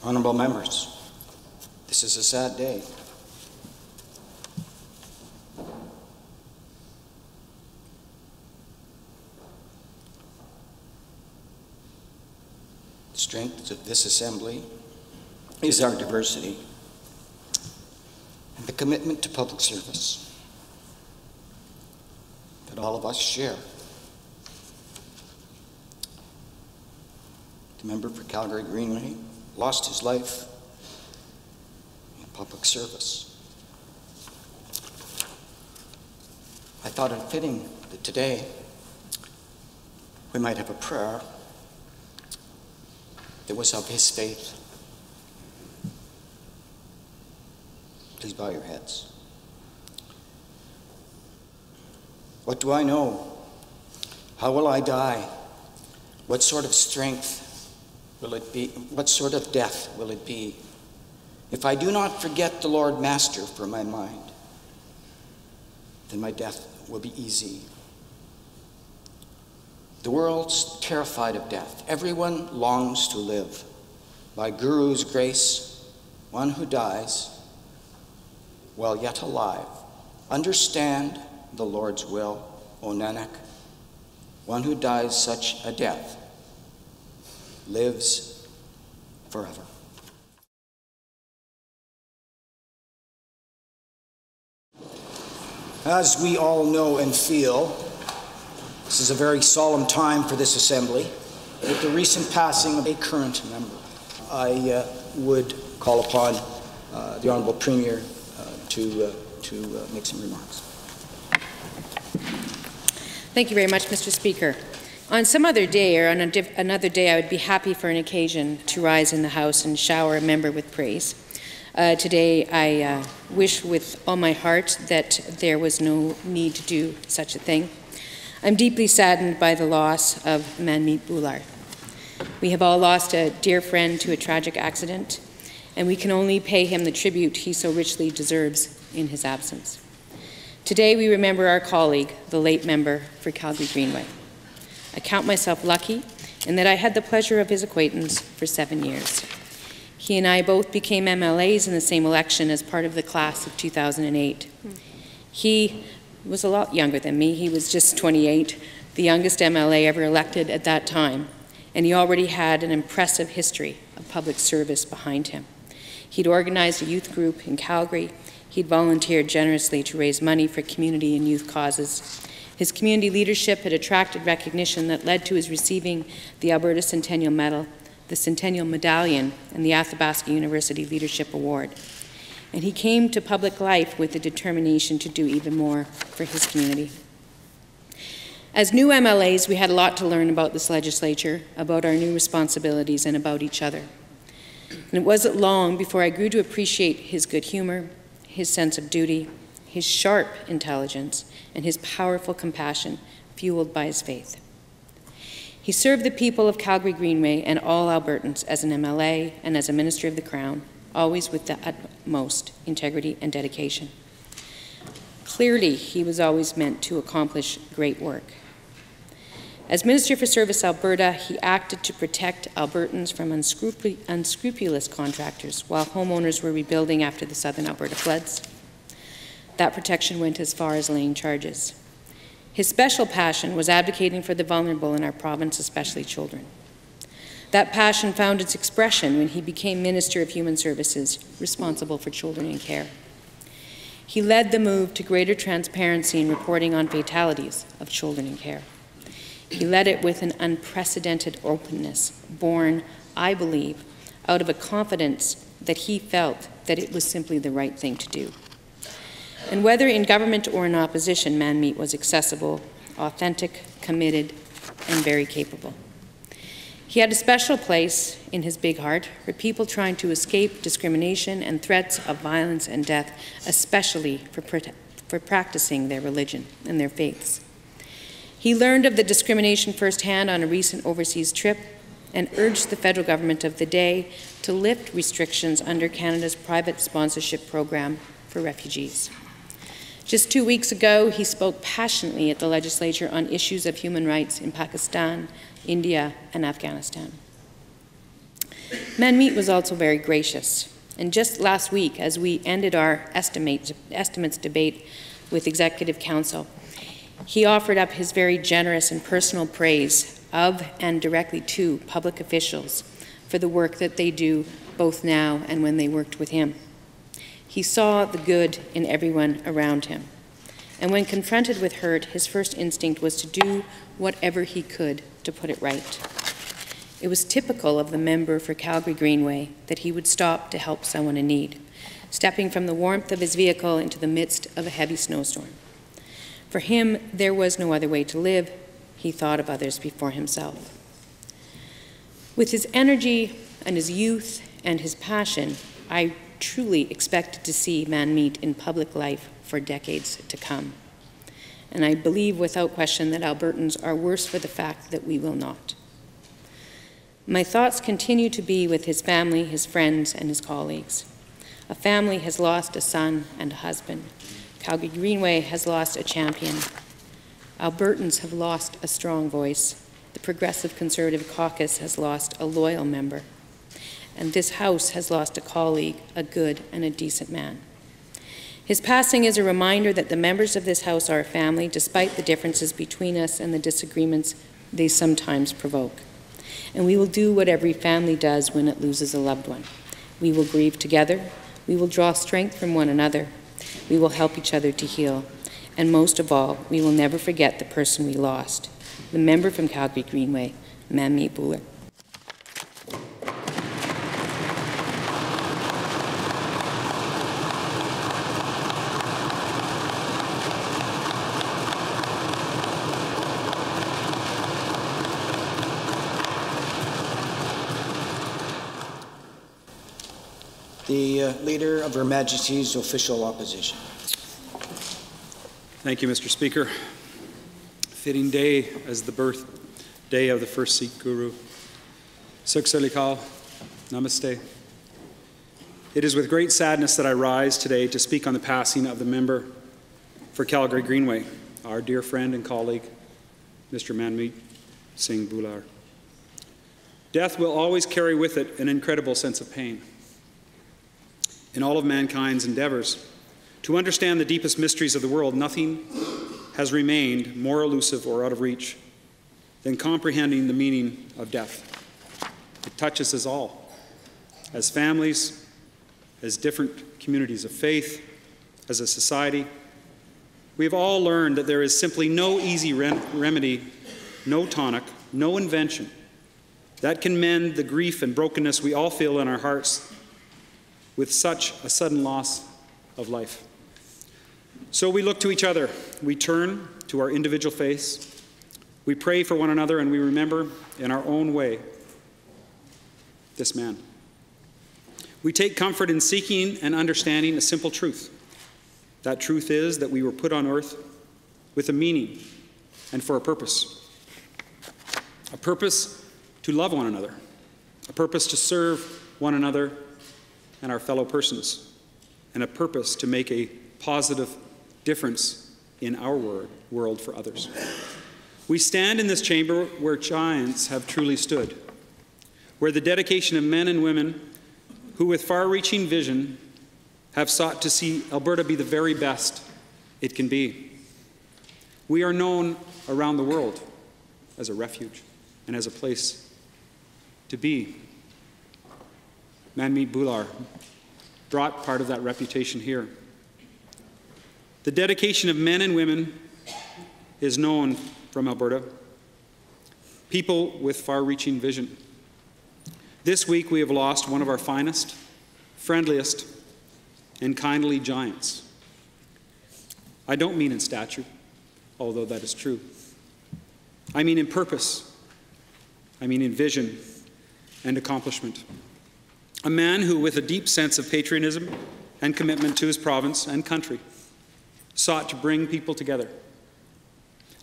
Honorable members, this is a sad day. The strength of this assembly is our diversity and the commitment to public service that all of us share. The member for Calgary Greenway lost his life in public service. I thought it fitting that today we might have a prayer that was of his faith. Please bow your heads. What do I know? How will I die? What sort of strength will it be? What sort of death will it be? If I do not forget the Lord Master for my mind, then my death will be easy. The world's terrified of death. Everyone longs to live. By Guru's grace, one who dies while yet alive, understand the Lord's will, O Nanak. One who dies such a death lives forever. As we all know and feel, this is a very solemn time for this assembly. With the recent passing of a current member, I would call upon the Honourable Premier to make some remarks. Thank you very much, Mr. Speaker. On some other day, or on another day, I would be happy for an occasion to rise in the House and shower a member with praise. Today, I wish with all my heart that there was no need to do such a thing. I'm deeply saddened by the loss of Manmeet Bhullar. We have all lost a dear friend to a tragic accident, and we can only pay him the tribute he so richly deserves in his absence. Today, we remember our colleague, the late member for Calgary Greenway. I count myself lucky in that I had the pleasure of his acquaintance for 7 years. He and I both became MLAs in the same election as part of the class of 2008. He was a lot younger than me. He was just 28, the youngest MLA ever elected at that time, and he already had an impressive history of public service behind him. He'd organized a youth group in Calgary. He'd volunteered generously to raise money for community and youth causes. His community leadership had attracted recognition that led to his receiving the Alberta Centennial Medal, the Centennial Medallion, and the Athabasca University Leadership Award. And he came to public life with the determination to do even more for his community. As new MLAs, we had a lot to learn about this legislature, about our new responsibilities, and about each other. And it wasn't long before I grew to appreciate his good humor, his sense of duty, his sharp intelligence, and his powerful compassion, fueled by his faith. He served the people of Calgary Greenway and all Albertans as an MLA and as a Minister of the Crown, always with the utmost integrity and dedication. Clearly, he was always meant to accomplish great work. As Minister for Service Alberta, he acted to protect Albertans from unscrupulous contractors while homeowners were rebuilding after the Southern Alberta floods. That protection went as far as laying charges. His special passion was advocating for the vulnerable in our province, especially children. That passion found its expression when he became Minister of Human Services, responsible for children in care. He led the move to greater transparency in reporting on fatalities of children in care. He led it with an unprecedented openness, born, I believe, out of a confidence that he felt that it was simply the right thing to do. And whether in government or in opposition, Manmeet was accessible, authentic, committed, and very capable. He had a special place in his big heart for people trying to escape discrimination and threats of violence and death, especially for practicing their religion and their faiths. He learned of the discrimination firsthand on a recent overseas trip and urged the federal government of the day to lift restrictions under Canada's private sponsorship program for refugees. Just 2 weeks ago, he spoke passionately at the legislature on issues of human rights in Pakistan, India, and Afghanistan. Manmeet was also very gracious. And just last week, as we ended our estimates debate with Executive Council, he offered up his very generous and personal praise of and directly to public officials for the work that they do both now and when they worked with him. He saw the good in everyone around him. And when confronted with hurt, his first instinct was to do whatever he could to put it right. It was typical of the member for Calgary Greenway that he would stop to help someone in need, stepping from the warmth of his vehicle into the midst of a heavy snowstorm. For him, there was no other way to live. He thought of others before himself. With his energy and his youth and his passion, I truly expected to see Manmeet in public life for decades to come. And I believe without question that Albertans are worse for the fact that we will not. My thoughts continue to be with his family, his friends, and his colleagues. A family has lost a son and a husband. Calgary Greenway has lost a champion. Albertans have lost a strong voice. The Progressive Conservative Caucus has lost a loyal member. And this House has lost a colleague, a good and a decent man. His passing is a reminder that the members of this House are a family, despite the differences between us and the disagreements they sometimes provoke. And we will do what every family does when it loses a loved one. We will grieve together. We will draw strength from one another. We will help each other to heal. And most of all, we will never forget the person we lost, the member from Calgary Greenway, Manmeet Bhullar. The Leader of Her Majesty's Official Opposition. Thank you, Mr. Speaker. Fitting day as the birthday of the first Sikh Guru. Sukh Salikal, Namaste. It is with great sadness that I rise today to speak on the passing of the member for Calgary Greenway, our dear friend and colleague, Mr. Manmeet Singh Bhullar. Death will always carry with it an incredible sense of pain. In all of mankind's endeavors to understand the deepest mysteries of the world, nothing has remained more elusive or out of reach than comprehending the meaning of death. It touches us all, as families, as different communities of faith, as a society. We have all learned that there is simply no easy remedy, no tonic, no invention that can mend the grief and brokenness we all feel in our hearts with such a sudden loss of life. So we look to each other. We turn to our individual faith. We pray for one another, and we remember in our own way this man. We take comfort in seeking and understanding a simple truth. That truth is that we were put on earth with a meaning and for a purpose. A purpose to love one another. A purpose to serve one another and our fellow persons, and a purpose to make a positive difference in our world for others. We stand in this chamber where giants have truly stood, where the dedication of men and women who with far-reaching vision have sought to see Alberta be the very best it can be. We are known around the world as a refuge and as a place to be. Manmeet Bhullar brought part of that reputation here. The dedication of men and women is known from Alberta. People with far-reaching vision. This week we have lost one of our finest, friendliest, and kindly giants. I don't mean in stature, although that is true. I mean in purpose. I mean in vision and accomplishment. A man who, with a deep sense of patriotism and commitment to his province and country, sought to bring people together.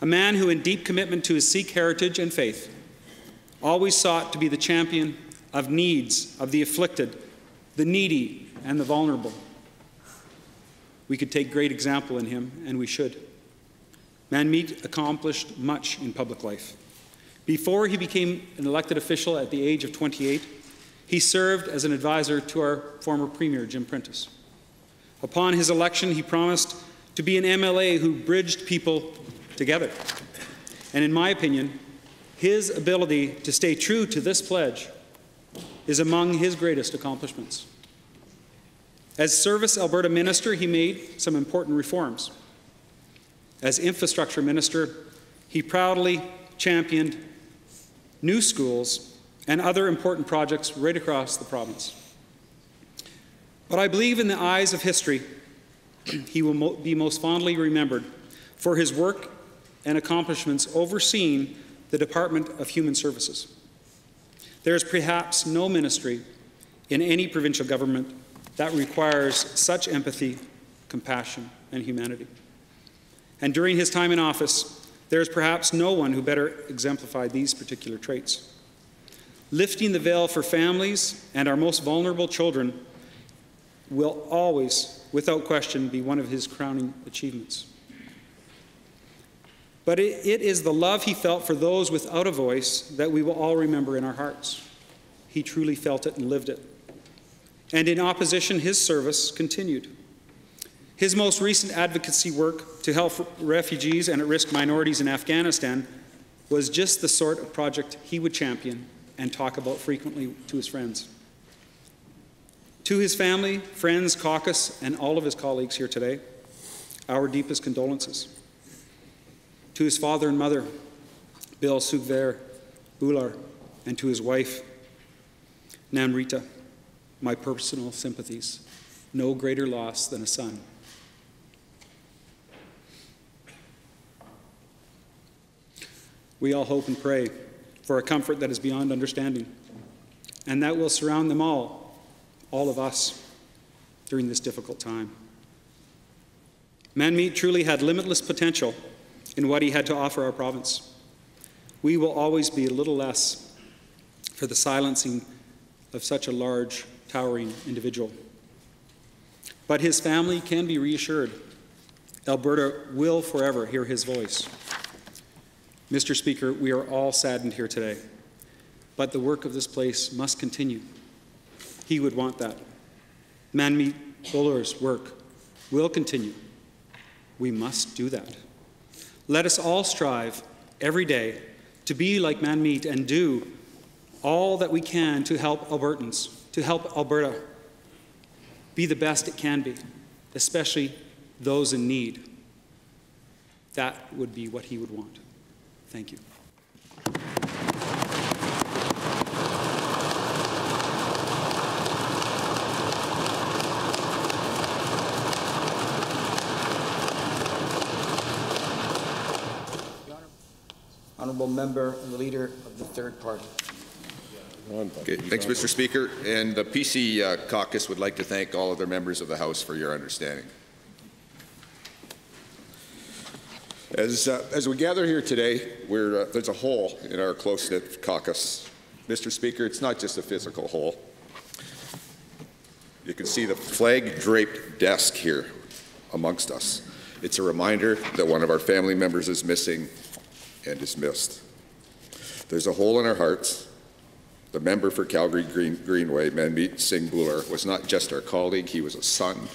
A man who, in deep commitment to his Sikh heritage and faith, always sought to be the champion of needs of the afflicted, the needy, and the vulnerable. We could take great example in him, and we should. Manmeet accomplished much in public life. Before he became an elected official at the age of 28, He served as an advisor to our former Premier, Jim Prentice. Upon his election, he promised to be an MLA who bridged people together. And in my opinion, his ability to stay true to this pledge is among his greatest accomplishments. As Service Alberta Minister, he made some important reforms. As Infrastructure Minister, he proudly championed new schools and other important projects right across the province. But I believe in the eyes of history, he will be most fondly remembered for his work and accomplishments overseeing the Department of Human Services. There is perhaps no ministry in any provincial government that requires such empathy, compassion, and humanity. And during his time in office, there is perhaps no one who better exemplified these particular traits. Lifting the veil for families and our most vulnerable children will always, without question, be one of his crowning achievements. But it is the love he felt for those without a voice that we will all remember in our hearts. He truly felt it and lived it. And in opposition, his service continued. His most recent advocacy work to help refugees and at-risk minorities in Afghanistan was just the sort of project he would champion and talk about frequently to his friends. To his family, friends, caucus, and all of his colleagues here today, our deepest condolences. To his father and mother, Bill, Sugver, Bhullar, and to his wife, Namrita, my personal sympathies. No greater loss than a son. We all hope and pray for a comfort that is beyond understanding, and that will surround them all of us, during this difficult time. Manmeet truly had limitless potential in what he had to offer our province. We will always be a little less for the silencing of such a large, towering individual. But his family can be reassured. Alberta will forever hear his voice. Mr. Speaker, we are all saddened here today, but the work of this place must continue. He would want that. Manmeet Bhullar's work will continue. We must do that. Let us all strive every day to be like Manmeet and do all that we can to help Albertans, to help Alberta be the best it can be, especially those in need. That would be what he would want. Thank you. Honourable member and the leader of the third party. Okay, thanks, Mr. Speaker. And the PC caucus would like to thank all of their members of the House for your understanding. As we gather here today, there's a hole in our close-knit caucus. Mr. Speaker, it's not just a physical hole. You can see the flag-draped desk here amongst us. It's a reminder that one of our family members is missing and is missed. There's a hole in our hearts. The member for Calgary Greenway, Manmeet Singh Bhullar, was not just our colleague, he was a son,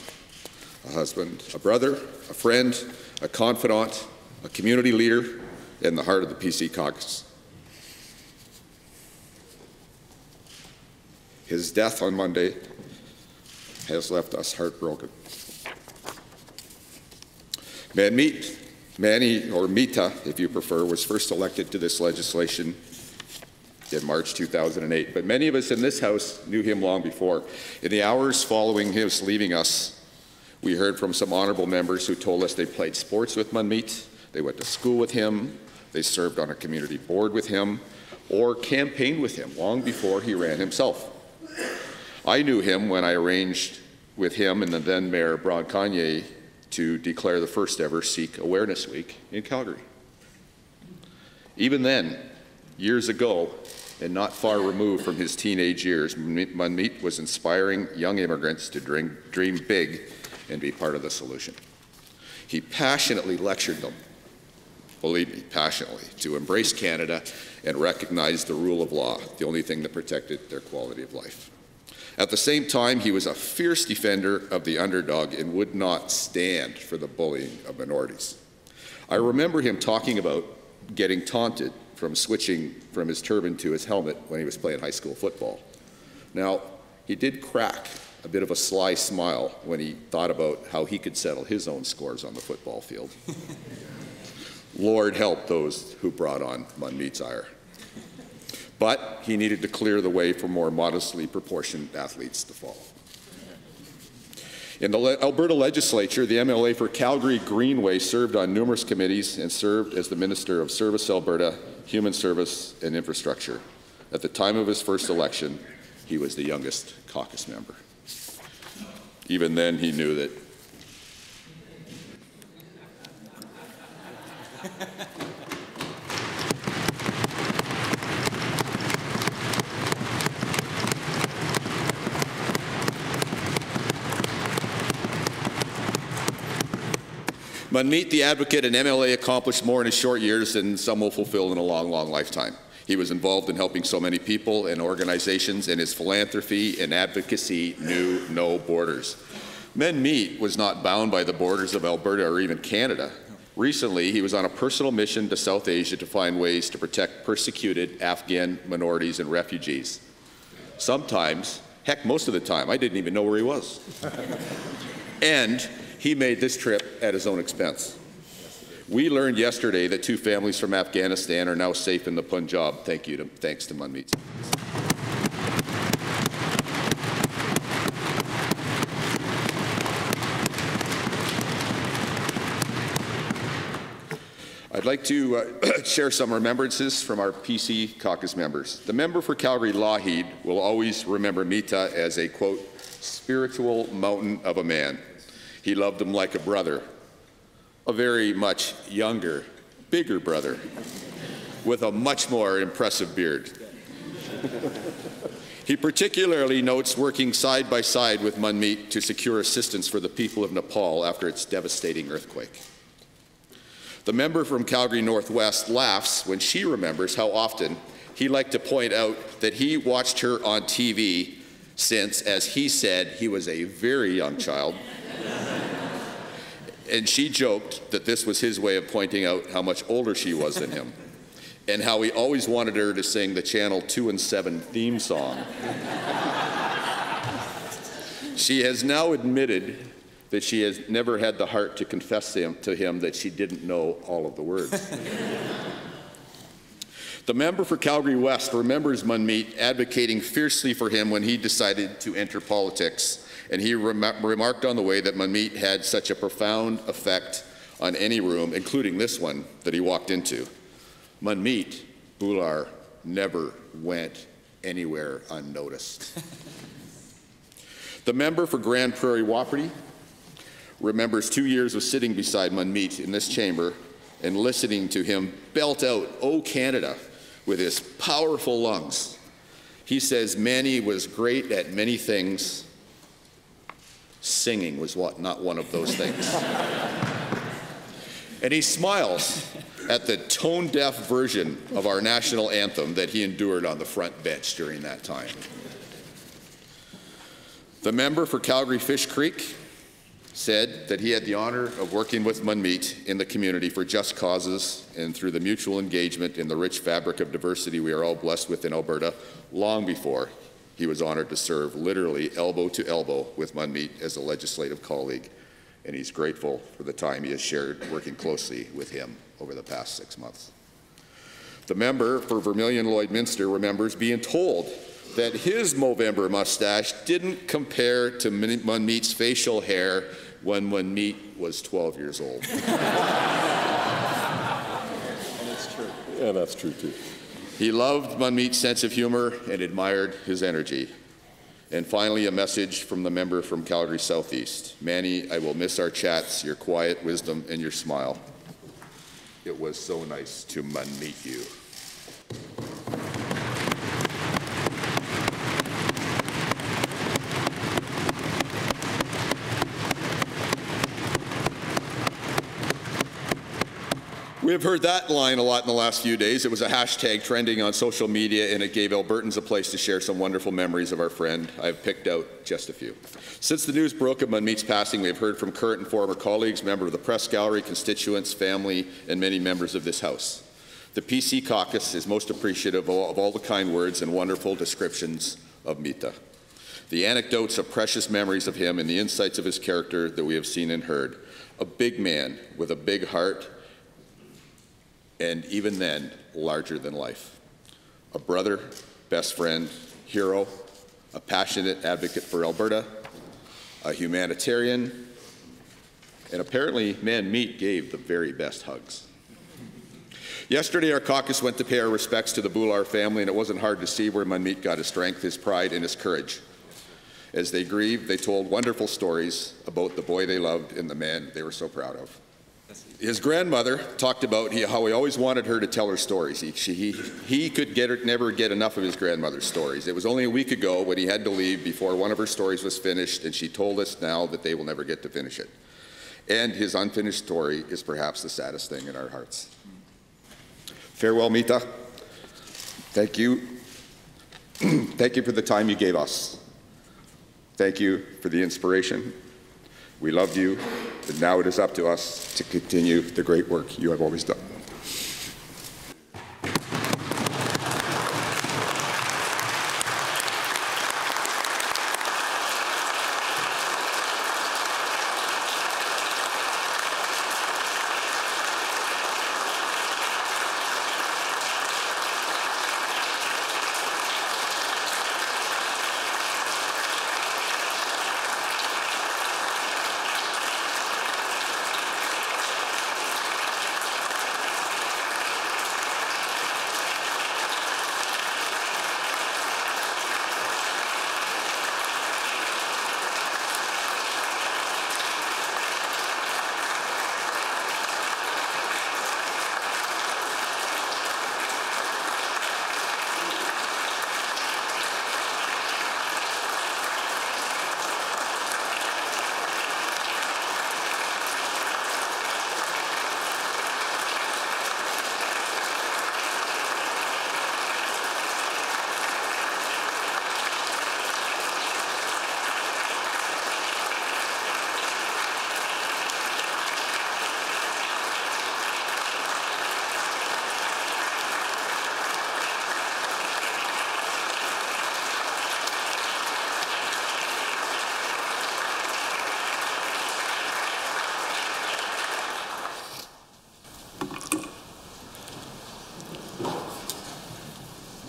a husband, a brother, a friend, a confidant, a community leader, and the heart of the PC caucus. His death on Monday has left us heartbroken. Manmeet, Manny, or Mita, if you prefer, was first elected to this legislation in March 2008, but many of us in this House knew him long before. In the hours following his leaving us, we heard from some honourable members who told us they played sports with Manmeet, they went to school with him, they served on a community board with him, or campaigned with him long before he ran himself. I knew him when I arranged with him and the then Mayor Brian Kanye to declare the first ever Sikh Awareness Week in Calgary. Even then, years ago, and not far removed from his teenage years, Manmeet was inspiring young immigrants to dream big and be part of the solution. He passionately lectured them believe me, passionately, to embrace Canada and recognize the rule of law, the only thing that protected their quality of life. At the same time, he was a fierce defender of the underdog and would not stand for the bullying of minorities. I remember him talking about getting taunted from switching from his turban to his helmet when he was playing high school football. Now, he did crack a bit of a sly smile when he thought about how he could settle his own scores on the football field. Lord help those who brought on Manmeet's ire. But he needed to clear the way for more modestly proportioned athletes to follow. In the Alberta legislature, the MLA for Calgary Greenway served on numerous committees and served as the Minister of Service Alberta, Human Service and Infrastructure. At the time of his first election, he was the youngest caucus member. Even then, he knew that Manmeet, the advocate and MLA, accomplished more in his short years than some will fulfill in a long, long lifetime. He was involved in helping so many people and organizations, and his philanthropy and advocacy knew no borders. Manmeet was not bound by the borders of Alberta or even Canada. Recently, he was on a personal mission to South Asia to find ways to protect persecuted Afghan minorities and refugees. Sometimes, heck, most of the time, I didn't even know where he was. And he made this trip at his own expense. We learned yesterday that 2 families from Afghanistan are now safe in the Punjab, thanks to Manmeet. I'd like to share some remembrances from our PC caucus members. The member for Calgary Lougheed will always remember Meeta as a, quote, spiritual mountain of a man. He loved him like a brother, a very much younger, bigger brother, with a much more impressive beard. He particularly notes working side by side with Manmeet to secure assistance for the people of Nepal after its devastating earthquake. The member from Calgary Northwest laughs when she remembers how often he liked to point out that he watched her on TV since, as he said, he was a very young child. And she joked that this was his way of pointing out how much older she was than him, and how he always wanted her to sing the Channel 2 and 7 theme song. She has now admitted that she has never had the heart to confess to him that she didn't know all of the words. The member for Calgary West remembers Manmeet advocating fiercely for him when he decided to enter politics. And he remarked on the way that Manmeet had such a profound effect on any room, including this one, that he walked into. Manmeet, Bhullar, never went anywhere unnoticed. The member for Grand Prairie Wapiti remembers 2 years of sitting beside Manmeet in this chamber and listening to him belt out, "Oh Canada," with his powerful lungs. He says Manny was great at many things. Singing was not one of those things. And he smiles at the tone-deaf version of our national anthem that he endured on the front bench during that time. The member for Calgary Fish Creek said that he had the honor of working with Manmeet in the community for just causes and through the mutual engagement in the rich fabric of diversity we are all blessed with in Alberta long before he was honored to serve literally elbow to elbow with Manmeet as a legislative colleague, and he's grateful for the time he has shared working closely with him over the past 6 months. The member for Vermilion-Lloydminster remembers being told that his Movember mustache didn't compare to Manmeet's facial hair when Manmeet was 12 years old. And it's true. Yeah, that's true too. He loved Manmeet's sense of humor and admired his energy. And finally, a message from the member from Calgary Southeast. Manny, I will miss our chats, your quiet wisdom, and your smile. It was so nice to meet you. We have heard that line a lot in the last few days. It was a hashtag trending on social media, and it gave Albertans a place to share some wonderful memories of our friend. I've picked out just a few. Since the news broke of Manmeet's passing, we have heard from current and former colleagues, members of the press gallery, constituents, family, and many members of this House. The PC caucus is most appreciative of all the kind words and wonderful descriptions of Mita. The anecdotes of precious memories of him and the insights of his character that we have seen and heard. A big man with a big heart, and even then, larger than life. A brother, best friend, hero, a passionate advocate for Alberta, a humanitarian, and apparently Manmeet gave the very best hugs. Yesterday, our caucus went to pay our respects to the Bhullar family, and it wasn't hard to see where Manmeet got his strength, his pride, and his courage. As they grieved, they told wonderful stories about the boy they loved and the man they were so proud of. His grandmother talked about how he always wanted her to tell her stories. He could never get enough of his grandmother's stories. It was only a week ago when he had to leave before one of her stories was finished, and she told us now that they will never get to finish it. And his unfinished story is perhaps the saddest thing in our hearts. Farewell, Mita. Thank you. Thank you for the time you gave us. Thank you for the inspiration. We loved you, and now it is up to us to continue the great work you have always done.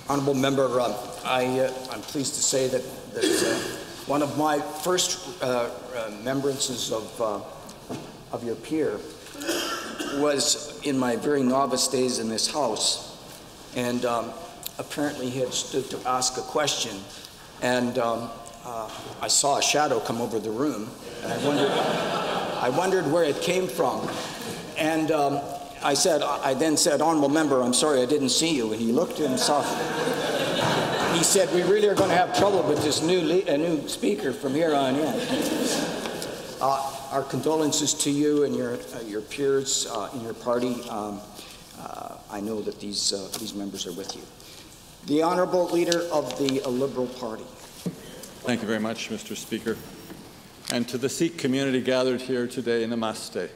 Honourable Member, I'm pleased to say that one of my first remembrances of your peer was in my very novice days in this House, and apparently he had stood to ask a question, and I saw a shadow come over the room, and I wondered where it came from, and I then said, Honourable Member, I'm sorry I didn't see you. And he looked to himself. He said, we really are going to have trouble with this new speaker from here on in. Our condolences to you and your peers in your party. I know that these members are with you. The Honourable Leader of the Liberal Party. Thank you very much, Mr. Speaker. And to the Sikh community gathered here today, namaste.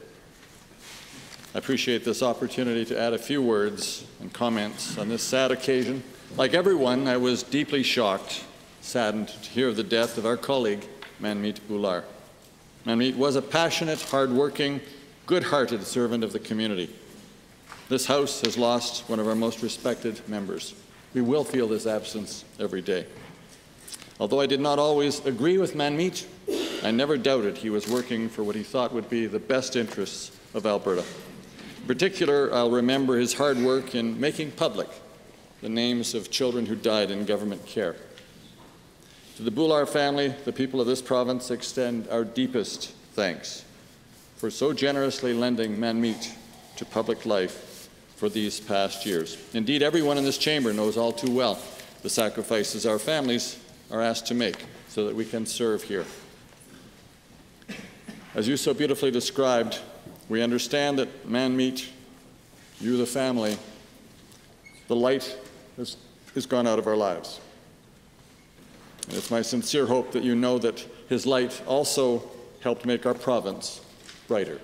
I appreciate this opportunity to add a few words and comments on this sad occasion. Like everyone, I was deeply shocked, saddened to hear of the death of our colleague, Manmeet Bhullar. Manmeet was a passionate, hard-working, good-hearted servant of the community. This House has lost one of our most respected members. We will feel this absence every day. Although I did not always agree with Manmeet, I never doubted he was working for what he thought would be the best interests of Alberta. In particular, I'll remember his hard work in making public the names of children who died in government care. To the Bhullar family, the people of this province extend our deepest thanks for so generously lending Manmeet to public life for these past years. Indeed, everyone in this chamber knows all too well the sacrifices our families are asked to make so that we can serve here. As you so beautifully described, we understand that Manmeet you, the family, the light is gone out of our lives. And it's my sincere hope that you know that his light also helped make our province brighter.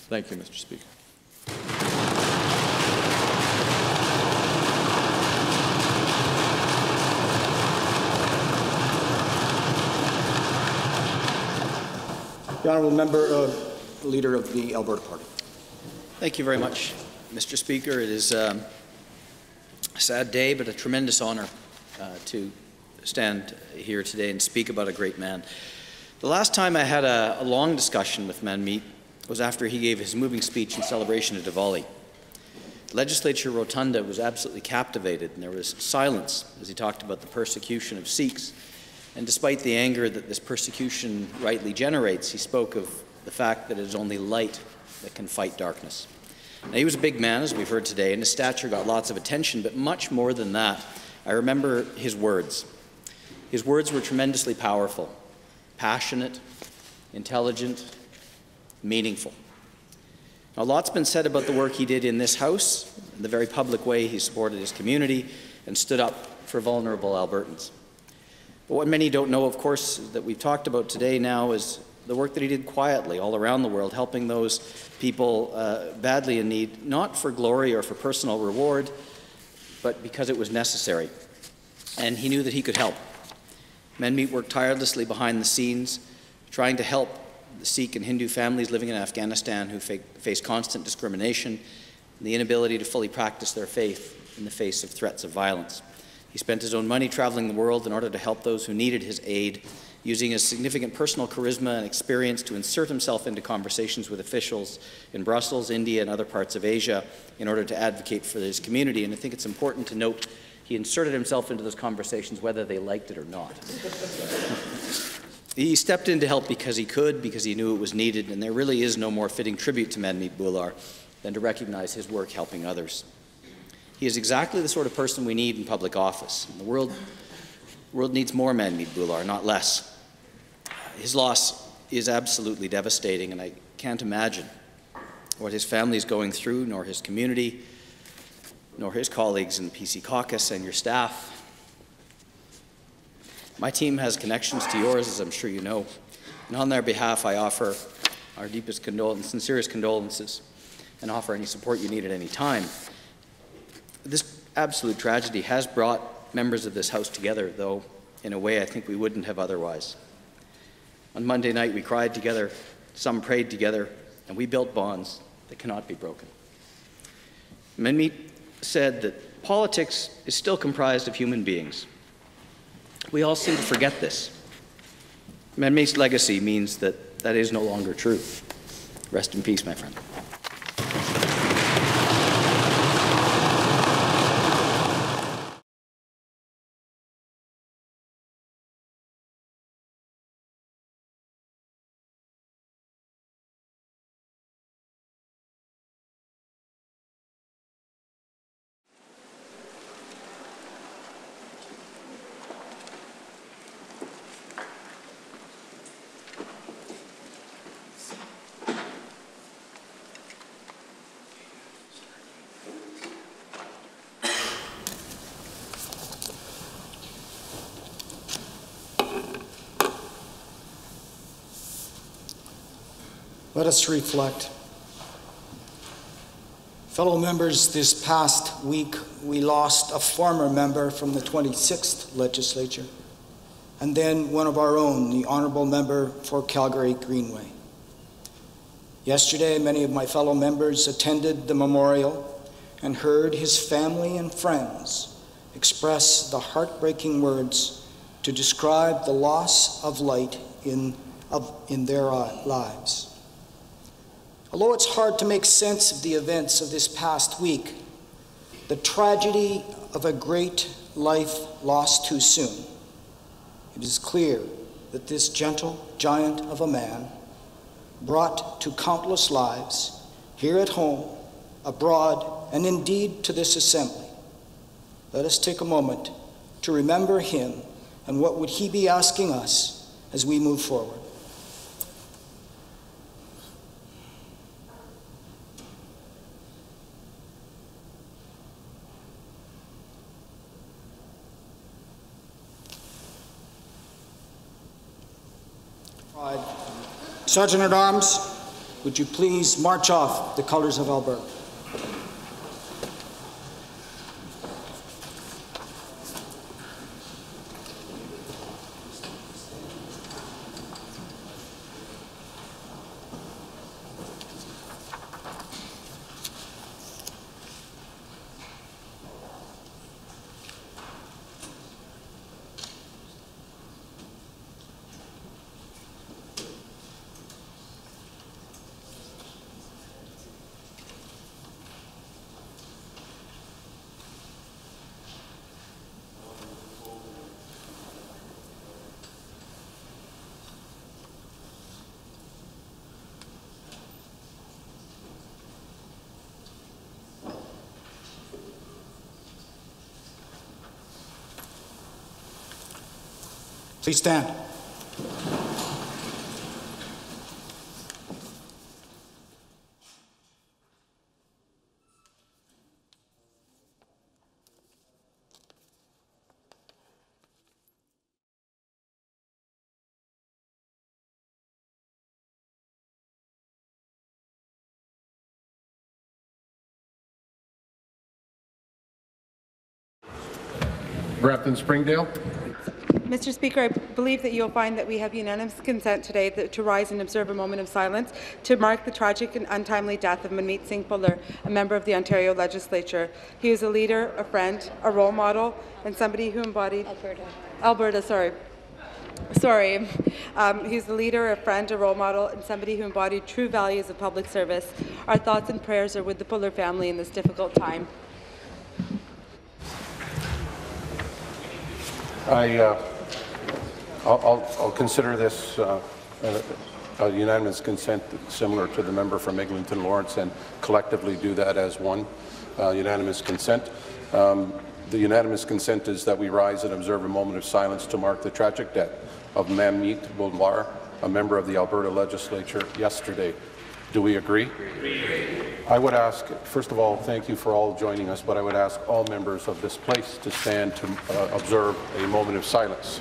Thank you, Mr. Speaker. The Honourable Member, Leader of the Alberta Party. Thank you very much, Mr. Speaker. It is a sad day, but a tremendous honour to stand here today and speak about a great man. The last time I had a long discussion with Manmeet was after he gave his moving speech in celebration of Diwali. The Legislature Rotunda was absolutely captivated, and there was silence as he talked about the persecution of Sikhs. And despite the anger that this persecution rightly generates, he spoke of the fact that it is only light that can fight darkness. Now, he was a big man, as we've heard today, and his stature got lots of attention, but much more than that, I remember his words. His words were tremendously powerful, passionate, intelligent, meaningful. Now, lots been said about the work he did in this House, and the very public way he supported his community and stood up for vulnerable Albertans. But what many don't know, of course, that we've talked about today now is the work that he did quietly all around the world, helping those people badly in need, not for glory or for personal reward, but because it was necessary. And he knew that he could help. Manmeet worked tirelessly behind the scenes, trying to help the Sikh and Hindu families living in Afghanistan who face constant discrimination and the inability to fully practice their faith in the face of threats of violence. He spent his own money traveling the world in order to help those who needed his aid, using his significant personal charisma and experience to insert himself into conversations with officials in Brussels, India, and other parts of Asia in order to advocate for his community. And I think it's important to note he inserted himself into those conversations whether they liked it or not. He stepped in to help because he could, because he knew it was needed, and there really is no more fitting tribute to Manmeet Bhullar than to recognize his work helping others. He is exactly the sort of person we need in public office. And the world needs more Manmeet Bhullar, not less. His loss is absolutely devastating, and I can't imagine what his family is going through, nor his community, nor his colleagues in the PC caucus and your staff. My team has connections to yours, as I'm sure you know, and on their behalf I offer our deepest condolences, sincerest condolences, and offer any support you need at any time. This absolute tragedy has brought members of this House together, though in a way I think we wouldn't have otherwise. On Monday night we cried together, some prayed together, and we built bonds that cannot be broken. Manmeet said that politics is still comprised of human beings. We all seem to forget this. Manmeet's legacy means that that is no longer true. Rest in peace, my friend. Let us reflect. Fellow members, this past week we lost a former member from the 26th Legislature, and then one of our own, the Honourable Member for Calgary Greenway. Yesterday, many of my fellow members attended the memorial and heard his family and friends express the heartbreaking words to describe the loss of light in their lives. Although it's hard to make sense of the events of this past week, the tragedy of a great life lost too soon, it is clear that this gentle giant of a man brought to countless lives here at home, abroad, and indeed to this assembly. Let us take a moment to remember him and what would he be asking us as we move forward. Sergeant at Arms, would you please march off the colors of Alberta? Please stand. Grafton Springdale. Mr. Speaker, I believe that you'll find that we have unanimous consent today to rise and observe a moment of silence to mark the tragic and untimely death of Manmeet Singh Bhullar, a member of the Ontario Legislature. He was a leader, a friend, a role model, and somebody who embodied... Alberta, sorry. He's a leader, a friend, a role model, and somebody who embodied true values of public service. Our thoughts and prayers are with the Bhullar family in this difficult time. I'll consider this a unanimous consent similar to the member from Eglinton Lawrence and collectively do that as one unanimous consent. The unanimous consent is that we rise and observe a moment of silence to mark the tragic death of Manmeet Bhullar, a member of the Alberta Legislature, yesterday. Do we agree? I would ask, first of all, thank you for all joining us, but I would ask all members of this place to stand to observe a moment of silence.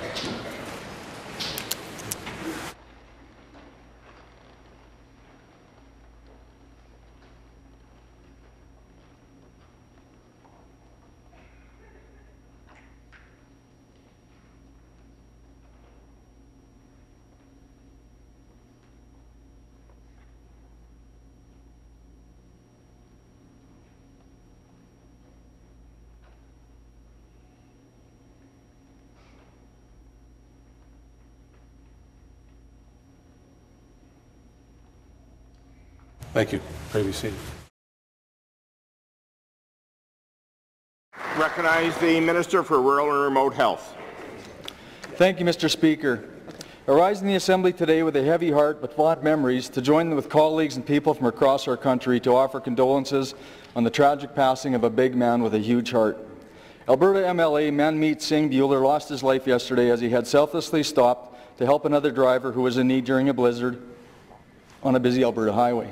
Thank you. Pray be seated. Recognize the Minister for Rural and Remote Health. Thank you, Mr. Speaker. I rise in the Assembly today with a heavy heart but fond memories to join with colleagues and people from across our country to offer condolences on the tragic passing of a big man with a huge heart. Alberta MLA Manmeet Singh Bhullar lost his life yesterday as he had selflessly stopped to help another driver who was in need during a blizzard on a busy Alberta highway.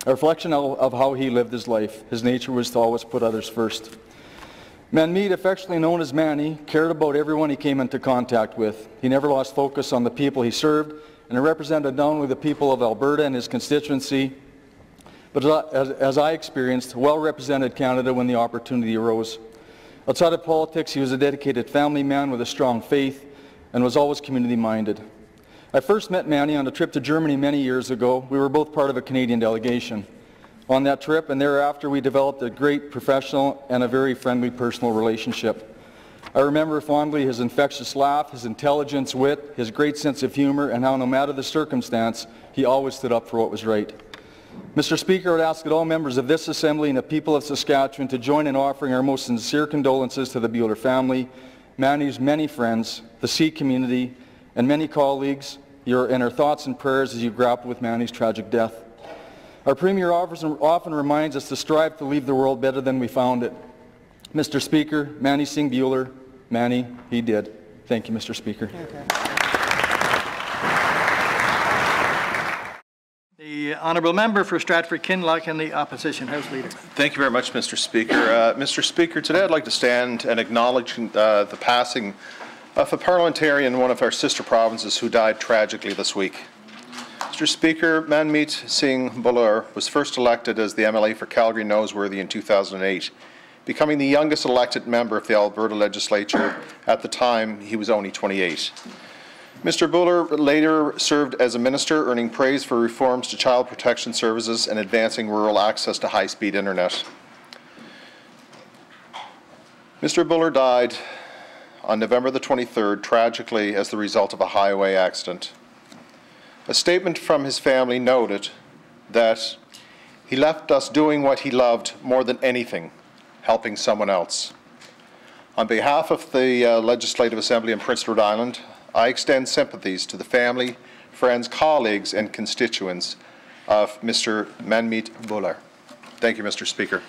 A reflection of how he lived his life. His nature was to always put others first. Manmeet, affectionately known as Manny, cared about everyone he came into contact with. He never lost focus on the people he served, and he represented not only the people of Alberta and his constituency, but as I experienced, well-represented Canada when the opportunity arose. Outside of politics, he was a dedicated family man with a strong faith and was always community-minded. I first met Manny on a trip to Germany many years ago. We were both part of a Canadian delegation. On that trip and thereafter, we developed a great professional and a very friendly personal relationship. I remember fondly his infectious laugh, his intelligence, wit, his great sense of humor, and how no matter the circumstance, he always stood up for what was right. Mr. Speaker, I would ask that all members of this Assembly and the people of Saskatchewan to join in offering our most sincere condolences to the Bhullar family, Manny's many friends, the Sikh community, and many colleagues, and our thoughts and prayers as you grapple with Manny's tragic death. Our Premier often reminds us to strive to leave the world better than we found it. Mr. Speaker, Manny Singh Bhullar, Manny, he did. Thank you, Mr. Speaker. The Honourable Member for Stratford-Kinloch and the Opposition House Leader. Thank you very much, Mr. Speaker. Mr. Speaker, today I'd like to stand and acknowledge the passing of a parliamentarian in one of our sister provinces who died tragically this week. Mr. Speaker, Manmeet Singh Bhullar was first elected as the MLA for Calgary Noseworthy in 2008, becoming the youngest elected member of the Alberta legislature. At the time, he was only 28. Mr. Bhullar later served as a minister, earning praise for reforms to child protection services and advancing rural access to high-speed internet. Mr. Bhullar died on November the 23rd, tragically as the result of a highway accident. A statement from his family noted that he left us doing what he loved more than anything, helping someone else. On behalf of the Legislative Assembly in Prince Edward Island, I extend sympathies to the family, friends, colleagues, and constituents of Mr. Manmeet Bhullar. Thank you, Mr. Speaker.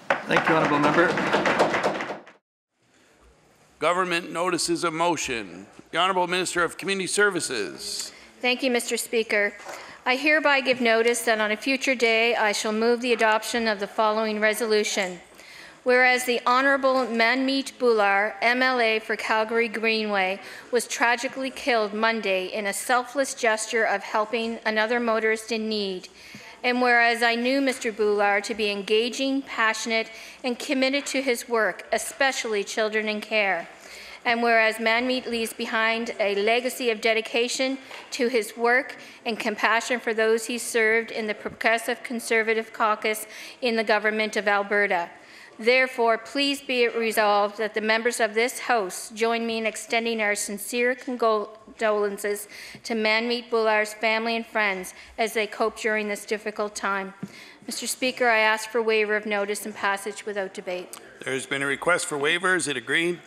Thank you, Honourable Member. Government notices of motion. The Honourable Minister of Community Services. Thank you, Mr. Speaker. I hereby give notice that on a future day I shall move the adoption of the following resolution. Whereas the Honourable Manmeet Bhullar, MLA for Calgary Greenway, was tragically killed Monday in a selfless gesture of helping another motorist in need. And whereas I knew Mr. Bhullar to be engaging, passionate, and committed to his work, especially children in care. And whereas Manmeet leaves behind a legacy of dedication to his work and compassion for those he served in the Progressive Conservative Caucus in the Government of Alberta. Therefore, please be it resolved that the members of this House join me in extending our sincere condolences to Manmeet Bhullar's family and friends as they cope during this difficult time. Mr. Speaker, I ask for waiver of notice and passage without debate. There has been a request for waiver. Is it agreed?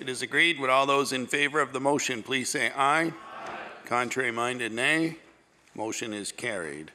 It is agreed. Would all those in favour of the motion please say aye. Aye. Contrary minded, nay. Motion is carried.